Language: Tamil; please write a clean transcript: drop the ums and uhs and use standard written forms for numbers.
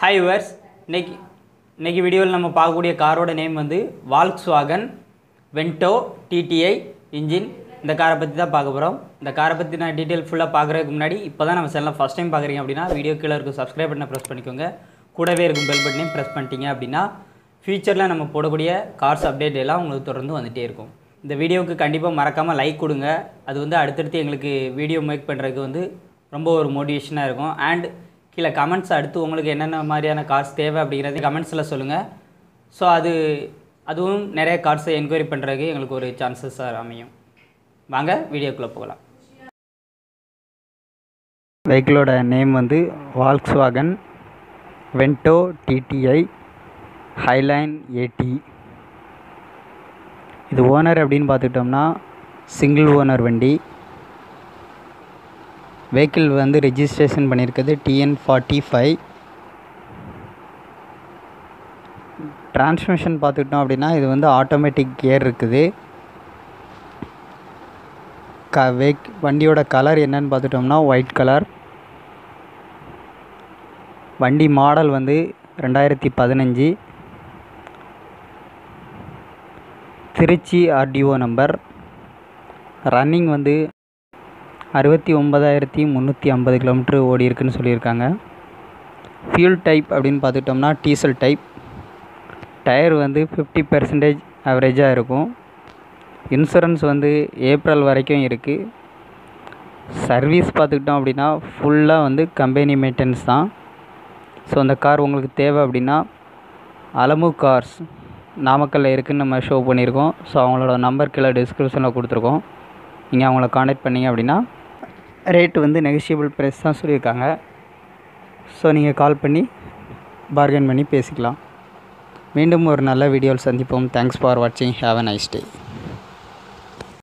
ஹாய் வியூவர்ஸ், இன்னைக்கு வீடியோவில் நம்ம பார்க்கக்கூடிய காரோட நேம் வந்து வால்க்ஸ்வாகன் வென்டோ டிடிஐ இன்ஜின். இந்த காரை பற்றி தான் பார்க்க போகிறோம். இந்த காரை பற்றி நான் டீட்டெயில் ஃபுல்லாக பார்க்குறதுக்கு முன்னாடி இப்போ தான் நம்ம சேனலை ஃபஸ்ட் டைம் பார்க்குறீங்க அப்படின்னா வீடியோ கீழே இருக்கும் சப்ஸ்கிரைப் பட்டனை ப்ரெஸ் பண்ணிக்கோங்க. கூடவே இருக்கும் பெல் பட்டனையும் ப்ரெஸ் பண்ணிட்டீங்க அப்படின்னா ஃபியூச்சரில் நம்ம போடக்கூடிய கார்ஸ் அப்டேட் எல்லாம் உங்களுக்கு தொடர்ந்து வந்துகிட்டே இருக்கும். இந்த வீடியோவுக்கு கண்டிப்பாக மறக்காமல் லைக் கொடுங்க. அது வந்து அடுத்தடுத்து எங்களுக்கு வீடியோ மேக் பண்ணுறதுக்கு வந்து ரொம்ப ஒரு மோட்டிவேஷனாக இருக்கும். அண்ட் கீழே கமெண்ட்ஸ் அடுத்து உங்களுக்கு என்னென்ன மாதிரியான கார்ஸ் தேவை அப்படிங்கிறது கமெண்ட்ஸில் சொல்லுங்கள். ஸோ அதுவும் நிறைய கார்ஸை என்கொயரி பண்ணுறதுக்கு எங்களுக்கு ஒரு சான்சஸ் அமையும். வாங்க வீடியோக்குள்ளே போகலாம். வெஹிக்கிளோட நேம் வந்து வால்க்ஸ்வாகன் வென்டோ டிடிஐ ஹைலைன் ஏடி. இது ஓனர் அப்படின்னு பார்த்துக்கிட்டோம்னா சிங்கிள் ஓனர் வண்டி. வெஹிக்கிள் வந்து ரெஜிஸ்ட்ரேஷன் பண்ணியிருக்கிறது TN45. டிரான்ஸ்மிஷன் பார்த்துக்கிட்டோம் அப்படின்னா இது வந்து ஆட்டோமேட்டிக் கியர் இருக்குது. வண்டியோட கலர் என்னன்னு பார்த்துட்டோம்னா ஒயிட் கலர். வண்டி மாடல் வந்து 2015. Trichy RDO number. ரன்னிங் வந்து 69,350 கிலோமீட்டர் ஓடி இருக்குன்னு சொல்லியிருக்காங்க. ஃபியூல் டைப் அப்படின்னு பார்த்துக்கிட்டோம்னா டீசல் டைப். டயர் வந்து 50% ஆவரேஜாக இருக்கும். இன்சூரன்ஸ் வந்து ஏப்ரல் வரைக்கும் இருக்குது. சர்வீஸ் பார்த்துக்கிட்டோம் அப்படின்னா ஃபுல்லாக வந்து கம்பெனி மெயின்டெனன்ஸ் தான். ஸோ அந்த கார் உங்களுக்கு தேவை அப்படின்னா அலமு கார்ஸ் நாமக்கல்லில் இருக்குதுன்னு நம்ம ஷோ பண்ணியிருக்கோம். ஸோ அவங்களோட நம்பர் கீழே டிஸ்கிரிப்ஷனில் கொடுத்துருக்கோம். நீங்கள் அவங்கள காண்டாக்ட் பண்ணிங்க அப்படின்னா ரேட்டு வந்து நெகோஷியபிள் ப்ரைஸ் தான் சொல்லியிருக்காங்க. ஸோ நீங்கள் கால் பண்ணி பார்கெயின் பண்ணி பேசிக்கலாம். மீண்டும் ஒரு நல்ல வீடியோவில் சந்திப்போம். தேங்க்ஸ் ஃபார் வாட்சிங். Have a nice day.